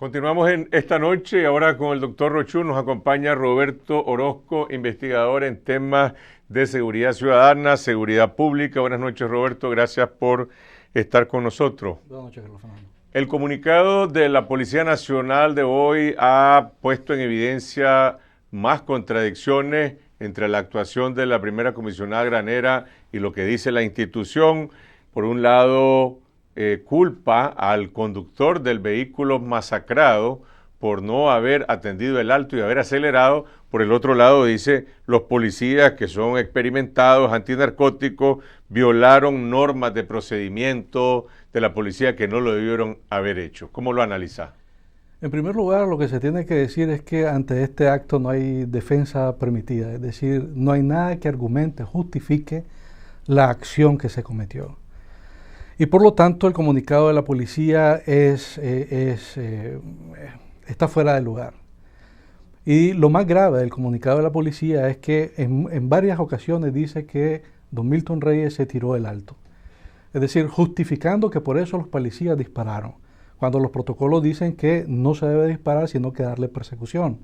Continuamos en esta noche y ahora con el doctor Rochú nos acompaña Roberto Orozco, investigador en temas de seguridad ciudadana, seguridad pública. Buenas noches, Roberto, gracias por estar con nosotros. Buenas noches, Carlos Fernando. El comunicado de la Policía Nacional de hoy ha puesto en evidencia más contradicciones entre la actuación de la primera comisionada granera y lo que dice la institución. Por un lado, culpa al conductor del vehículo masacrado por no haber atendido el alto y haber acelerado. Por el otro lado dice, los policías que son experimentados, antinarcóticos, violaron normas de procedimiento de la policía que no lo debieron haber hecho. ¿Cómo lo analizás? En primer lugar, lo que se tiene que decir es que ante este acto no hay defensa permitida, es decir, no hay nada que argumente, justifique la acción que se cometió. Y por lo tanto el comunicado de la policía está fuera de lugar. Y lo más grave del comunicado de la policía es que en varias ocasiones dice que don Milton Reyes se tiró del alto. Es decir, justificando que por eso los policías dispararon, cuando los protocolos dicen que no se debe disparar sino que darle persecución.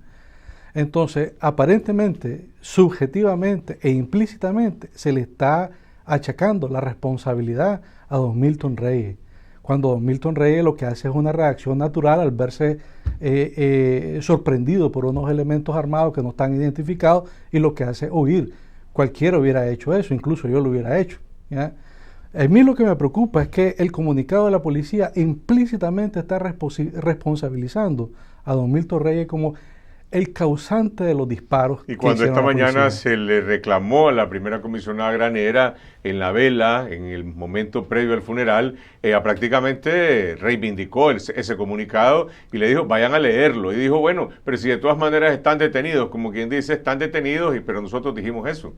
Entonces, aparentemente, subjetivamente e implícitamente se le está achacando la responsabilidad a don Milton Reyes, cuando don Milton Reyes lo que hace es una reacción natural al verse sorprendido por unos elementos armados que no están identificados y lo que hace es huir. Cualquiera hubiera hecho eso, incluso yo lo hubiera hecho, ¿ya? A mí lo que me preocupa es que el comunicado de la policía implícitamente está responsabilizando a don Milton Reyes como el causante de los disparos. Y cuando esta mañana se le reclamó a la primera comisionada granera en la vela, en el momento previo al funeral, ella prácticamente reivindicó ese comunicado y le dijo, vayan a leerlo. Y dijo, bueno, pero si de todas maneras están detenidos, como quien dice, están detenidos, pero nosotros dijimos eso.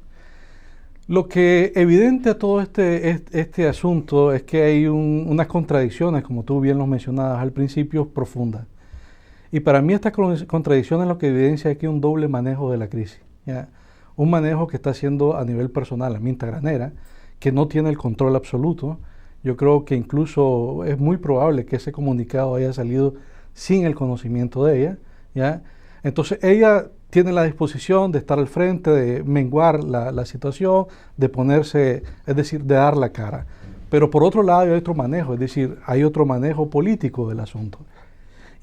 Lo que evidencia todo este asunto es que hay unas contradicciones, como tú bien lo mencionabas al principio, profundas. Y para mí estas contradicciones lo que evidencia es que hay un doble manejo de la crisis, ¿ya? Un manejo que está haciendo a nivel personal la Minta Granera, que no tiene el control absoluto. Yo creo que incluso es muy probable que ese comunicado haya salido sin el conocimiento de ella, ¿ya? Entonces ella tiene la disposición de estar al frente, de menguar la situación, de ponerse, es decir, de dar la cara. Pero por otro lado hay otro manejo, es decir, hay otro manejo político del asunto.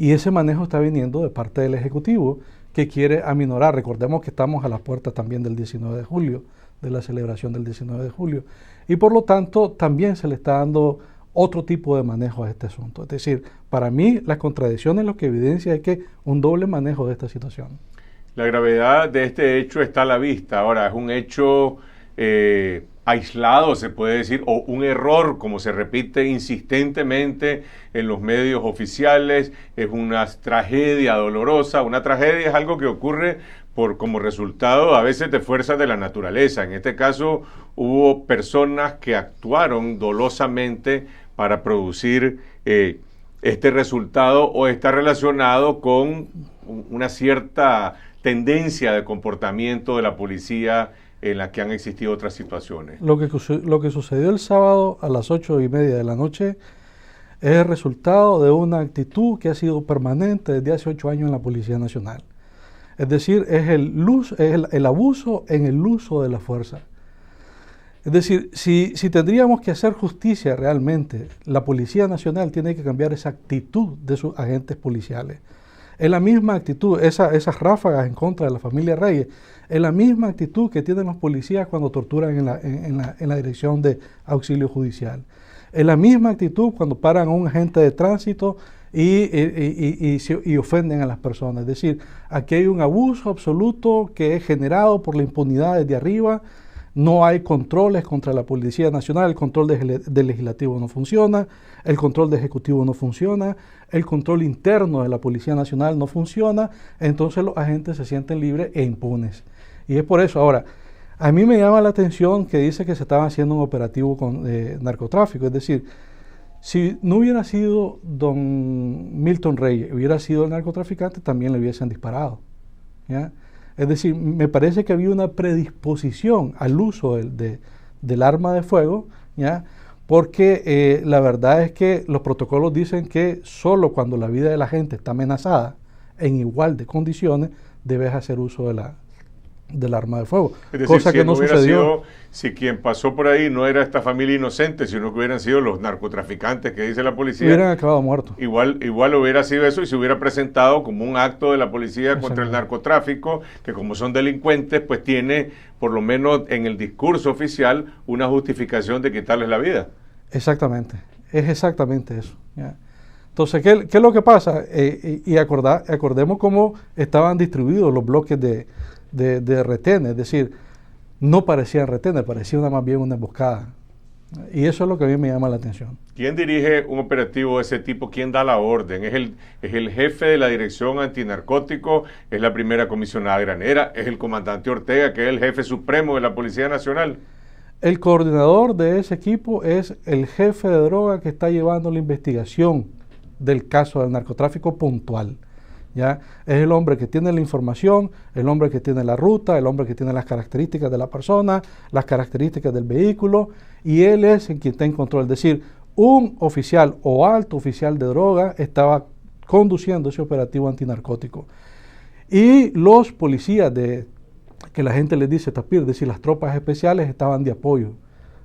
Y ese manejo está viniendo de parte del Ejecutivo, que quiere aminorar. Recordemos que estamos a las puertas también del 19 de julio, de la celebración del 19 de julio. Y por lo tanto, también se le está dando otro tipo de manejo a este asunto. Es decir, para mí, las contradicciones lo que evidencia es que un doble manejo de esta situación. La gravedad de este hecho está a la vista. Ahora, es un hecho aislado, se puede decir, o un error, como se repite insistentemente en los medios oficiales. Es una tragedia dolorosa. Una tragedia es algo que ocurre como resultado a veces de fuerzas de la naturaleza. En este caso hubo personas que actuaron dolosamente para producir este resultado, o está relacionado con una cierta tendencia de comportamiento de la policía en la que han existido otras situaciones. Lo que sucedió el sábado a las 8:30 de la noche es el resultado de una actitud que ha sido permanente desde hace 8 años en la Policía Nacional. Es decir, es el abuso en el uso de la fuerza. Es decir, si tendríamos que hacer justicia realmente, la Policía Nacional tiene que cambiar esa actitud de sus agentes policiales. Es la misma actitud, esas ráfagas en contra de la familia Reyes, es la misma actitud que tienen los policías cuando torturan en la dirección de auxilio judicial. Es la misma actitud cuando paran a un agente de tránsito y ofenden a las personas. Es decir, aquí hay un abuso absoluto que es generado por la impunidad desde arriba. No hay controles contra la Policía Nacional, el control del legislativo no funciona, el control del ejecutivo no funciona, el control interno de la Policía Nacional no funciona, entonces los agentes se sienten libres e impunes. Y es por eso, ahora, a mí me llama la atención que dice que se estaba haciendo un operativo con narcotráfico, es decir, si no hubiera sido don Milton Reyes, hubiera sido el narcotraficante, también le hubiesen disparado, ¿ya? Es decir, me parece que había una predisposición al uso del arma de fuego, ¿ya? porque la verdad es que los protocolos dicen que solo cuando la vida de la gente está amenazada en igual de condiciones debes hacer uso del arma de fuego. Es decir, cosa si que no sucedió. Si quien pasó por ahí no era esta familia inocente, sino que hubieran sido los narcotraficantes que dice la policía, Hubieran acabado muertos. Igual hubiera sido eso y se hubiera presentado como un acto de la policía contra el narcotráfico, que como son delincuentes, pues tiene, por lo menos en el discurso oficial, una justificación de quitarles la vida. Exactamente, es exactamente eso. ¿Ya? Entonces, ¿qué es lo que pasa? Acordemos cómo estaban distribuidos los bloques de retenes, es decir, no parecían retenes, parecía más bien una emboscada. Y eso es lo que a mí me llama la atención. ¿Quién dirige un operativo de ese tipo? ¿Quién da la orden? ¿Es el jefe de la Dirección Antinarcótico? ¿Es la primera comisionada granera? ¿Es el comandante Ortega, que es el jefe supremo de la Policía Nacional? El coordinador de ese equipo es el jefe de droga que está llevando la investigación del caso del narcotráfico puntual. ¿Ya? Es el hombre que tiene la información, el hombre que tiene la ruta, el hombre que tiene las características de la persona, las características del vehículo, y él es el quien está en control. Es decir, un oficial o alto oficial de droga estaba conduciendo ese operativo antinarcótico. Y los policías que la gente les dice Tapir, es decir, las tropas especiales estaban de apoyo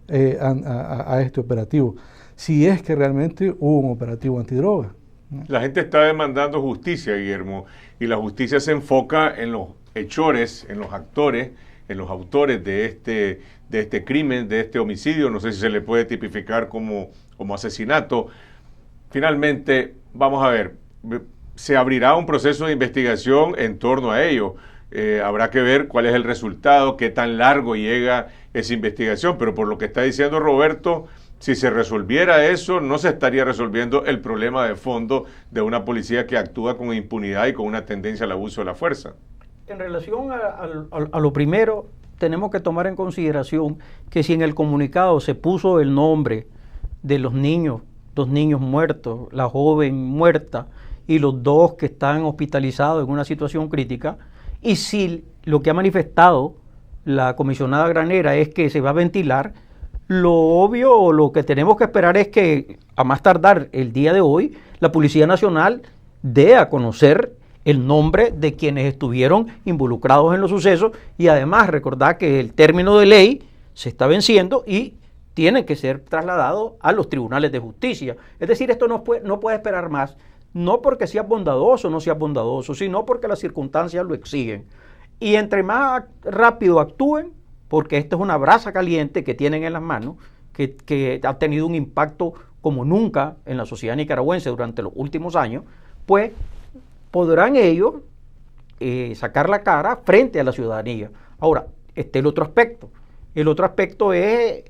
a este operativo, si es que realmente hubo un operativo antidroga. La gente está demandando justicia, Guillermo, y la justicia se enfoca en los hechores, en los actores, en los autores de este crimen, de este homicidio. No sé si se le puede tipificar como asesinato. Finalmente, vamos a ver, se abrirá un proceso de investigación en torno a ello. Habrá que ver cuál es el resultado, qué tan largo llega esa investigación, pero por lo que está diciendo Roberto, si se resolviera eso, no se estaría resolviendo el problema de fondo de una policía que actúa con impunidad y con una tendencia al abuso de la fuerza. En relación a lo primero, tenemos que tomar en consideración que si en el comunicado se puso el nombre de los niños, 2 niños muertos, la joven muerta y los 2 que están hospitalizados en una situación crítica, y si lo que ha manifestado la comisionada granera es que se va a ventilar, lo obvio o lo que tenemos que esperar es que a más tardar el día de hoy la Policía Nacional dé a conocer el nombre de quienes estuvieron involucrados en los sucesos, y además recordar que el término de ley se está venciendo y tiene que ser trasladado a los tribunales de justicia. Es decir, esto no puede esperar más, no porque sea bondadoso o no sea bondadoso, sino porque las circunstancias lo exigen. Y entre más rápido actúen, porque esta es una brasa caliente que tienen en las manos, que ha tenido un impacto como nunca en la sociedad nicaragüense durante los últimos años, pues podrán ellos sacar la cara frente a la ciudadanía. Ahora, este es el otro aspecto. El otro aspecto es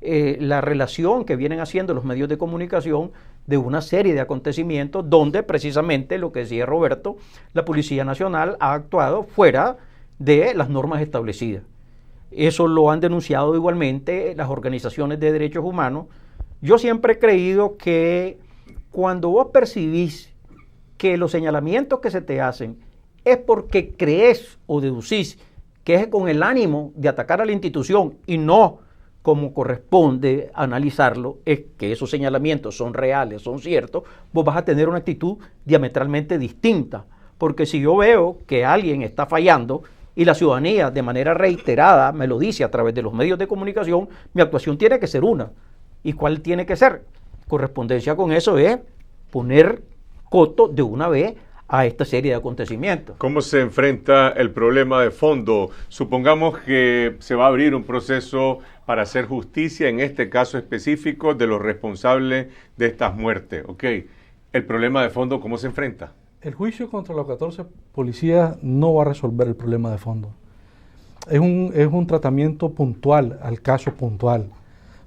la relación que vienen haciendo los medios de comunicación de una serie de acontecimientos donde precisamente lo que decía Roberto, la Policía Nacional ha actuado fuera de las normas establecidas. Eso lo han denunciado igualmente las organizaciones de derechos humanos. Yo siempre he creído que cuando vos percibís que los señalamientos que se te hacen es porque crees o deducís que es con el ánimo de atacar a la institución y no como corresponde analizarlo, es que esos señalamientos son reales, son ciertos, vos vas a tener una actitud diametralmente distinta. Porque si yo veo que alguien está fallando y la ciudadanía de manera reiterada me lo dice a través de los medios de comunicación, mi actuación tiene que ser una. ¿Y cuál tiene que ser? Correspondencia con eso es poner coto de una vez a esta serie de acontecimientos. ¿Cómo se enfrenta el problema de fondo? Supongamos que se va a abrir un proceso para hacer justicia, en este caso específico, de los responsables de estas muertes. ¿Ok? El problema de fondo, ¿cómo se enfrenta? El juicio contra los 14 policías no va a resolver el problema de fondo. Es un tratamiento puntual al caso puntual.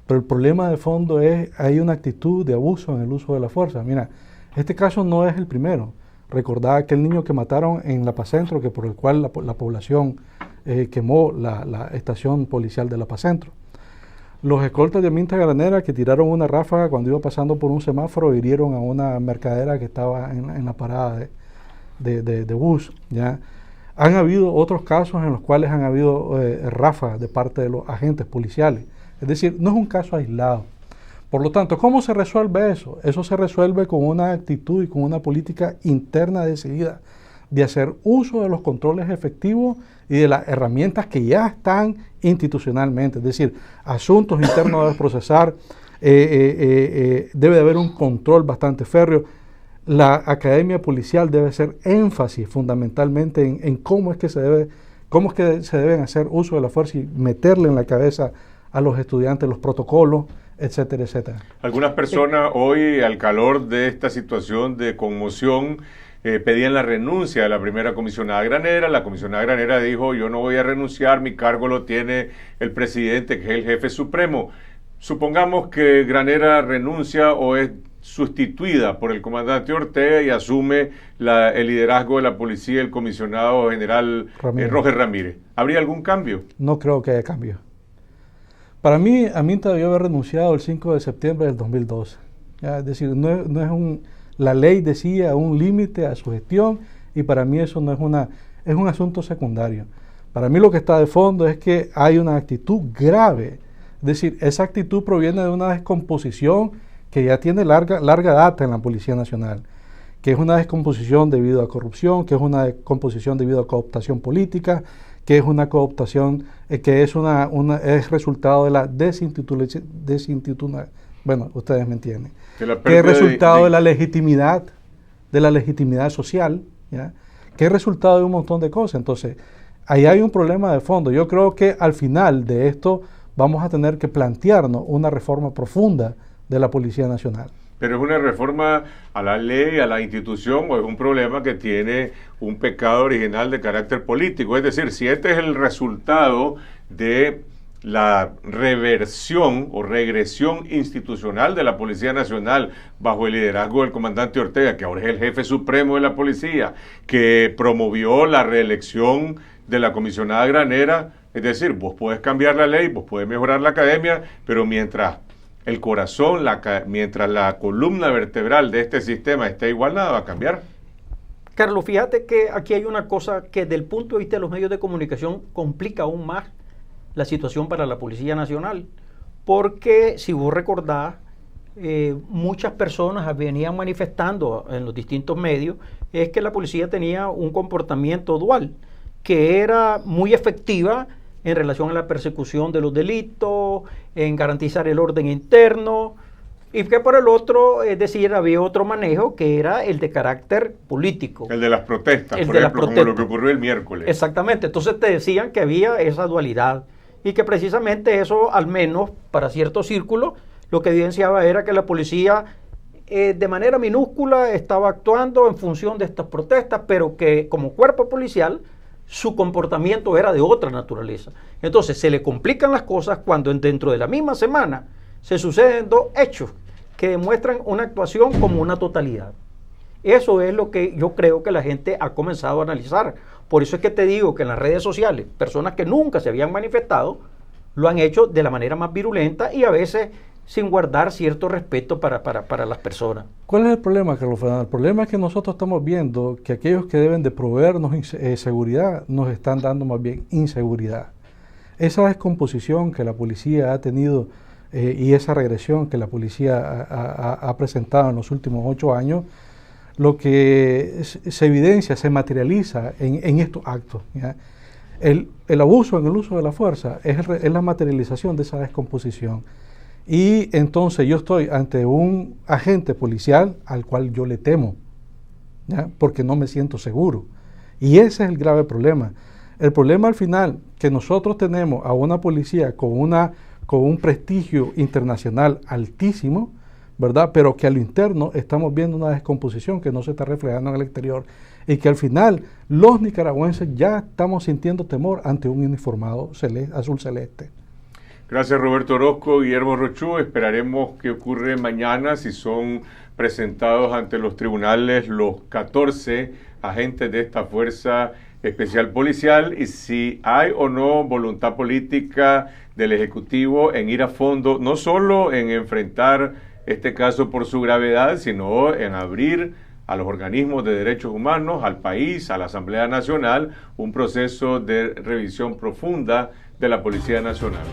Pero el problema de fondo es, hay una actitud de abuso en el uso de la fuerza. Mira, este caso no es el primero. Recordad aquel niño que mataron en La Paz Centro, que por el cual la población quemó la estación policial de La Paz Centro. Los escoltas de Minta Granera que tiraron una ráfaga cuando iba pasando por un semáforo hirieron a una mercadera que estaba en la parada de bus. ¿Ya? Han habido otros casos en los cuales han habido ráfagas de parte de los agentes policiales. Es decir, no es un caso aislado. Por lo tanto, ¿cómo se resuelve eso? Eso se resuelve con una actitud y con una política interna decidida de hacer uso de los controles efectivos y de las herramientas que ya están institucionalmente. Es decir, asuntos internos deben procesar, debe de haber un control bastante férreo. La academia policial debe hacer énfasis fundamentalmente en cómo es que se deben hacer uso de la fuerza y meterle en la cabeza a los estudiantes los protocolos, etcétera, etcétera. Algunas personas hoy, al calor de esta situación de conmoción, pedían la renuncia de la primera comisionada granera. La comisionada granera dijo: yo no voy a renunciar, mi cargo lo tiene el presidente, que es el jefe supremo. Supongamos que Granera renuncia o es sustituida por el comandante Ortega y asume el liderazgo de la policía el comisionado general Roger Ramírez. ¿Habría algún cambio? No creo que haya cambio. Para mí, Aminta debió haber renunciado el 5 de septiembre del 2012. ¿Ya? Es decir, la ley decía un límite a su gestión y para mí eso no es un asunto secundario. Para mí lo que está de fondo es que hay una actitud grave. Es decir, esa actitud proviene de una descomposición que ya tiene larga data en la Policía Nacional, que es una descomposición debido a corrupción, que es una descomposición debido a cooptación política, que es una cooptación que es resultado de la bueno, ustedes me entienden, que es resultado de la legitimidad social, ¿ya? Que es resultado de un montón de cosas. Entonces, ahí hay un problema de fondo. Yo creo que al final de esto vamos a tener que plantearnos una reforma profunda de la Policía Nacional. ¿Pero es una reforma a la ley, a la institución, o es un problema que tiene un pecado original de carácter político? Es decir, si este es el resultado de la reversión o regresión institucional de la Policía Nacional bajo el liderazgo del comandante Ortega, que ahora es el jefe supremo de la policía, que promovió la reelección de la comisionada granera, es decir, vos podés cambiar la ley, vos podés mejorar la academia, pero mientras el corazón, mientras la columna vertebral de este sistema esté igual, nada va a cambiar. Carlos, fíjate que aquí hay una cosa que desde el punto de vista de los medios de comunicación complica aún más la situación para la Policía Nacional, porque si vos recordás, muchas personas venían manifestando en los distintos medios es que la policía tenía un comportamiento dual, que era muy efectiva en relación a la persecución de los delitos, en garantizar el orden interno, y que por el otro, es decir, había otro manejo que era el de carácter político. El de las protestas, por ejemplo, como lo que ocurrió el miércoles. Exactamente, entonces te decían que había esa dualidad y que precisamente eso, al menos para ciertos círculos, lo que evidenciaba era que la policía de manera minúscula estaba actuando en función de estas protestas, pero que como cuerpo policial su comportamiento era de otra naturaleza. Entonces se le complican las cosas cuando dentro de la misma semana se suceden dos hechos que demuestran una actuación como una totalidad. Eso es lo que yo creo que la gente ha comenzado a analizar. Por eso es que te digo que en las redes sociales, personas que nunca se habían manifestado, lo han hecho de la manera más virulenta y a veces sin guardar cierto respeto para las personas. ¿Cuál es el problema, Carlos Fernando? El problema es que nosotros estamos viendo que aquellos que deben de proveernos seguridad nos están dando más bien inseguridad. Esa descomposición que la policía ha tenido y esa regresión que la policía ha presentado en los últimos 8 años, lo que se evidencia, se materializa en estos actos, ¿ya? El abuso en el uso de la fuerza es la materialización de esa descomposición. Y entonces yo estoy ante un agente policial al cual yo le temo, ¿ya? Porque no me siento seguro. Y ese es el grave problema. El problema al final, que nosotros tenemos a una policía con un prestigio internacional altísimo, ¿verdad? Pero que a lo interno estamos viendo una descomposición que no se está reflejando en el exterior y que al final los nicaragüenses ya estamos sintiendo temor ante un uniformado azul celeste. Gracias, Roberto Orozco. Guillermo Rochú, esperaremos qué ocurre mañana si son presentados ante los tribunales los 14 agentes de esta Fuerza Especial Policial y si hay o no voluntad política del Ejecutivo en ir a fondo, no solo en enfrentar este caso por su gravedad, sino en abrir a los organismos de derechos humanos, al país, a la Asamblea Nacional, un proceso de revisión profunda de la Policía Nacional.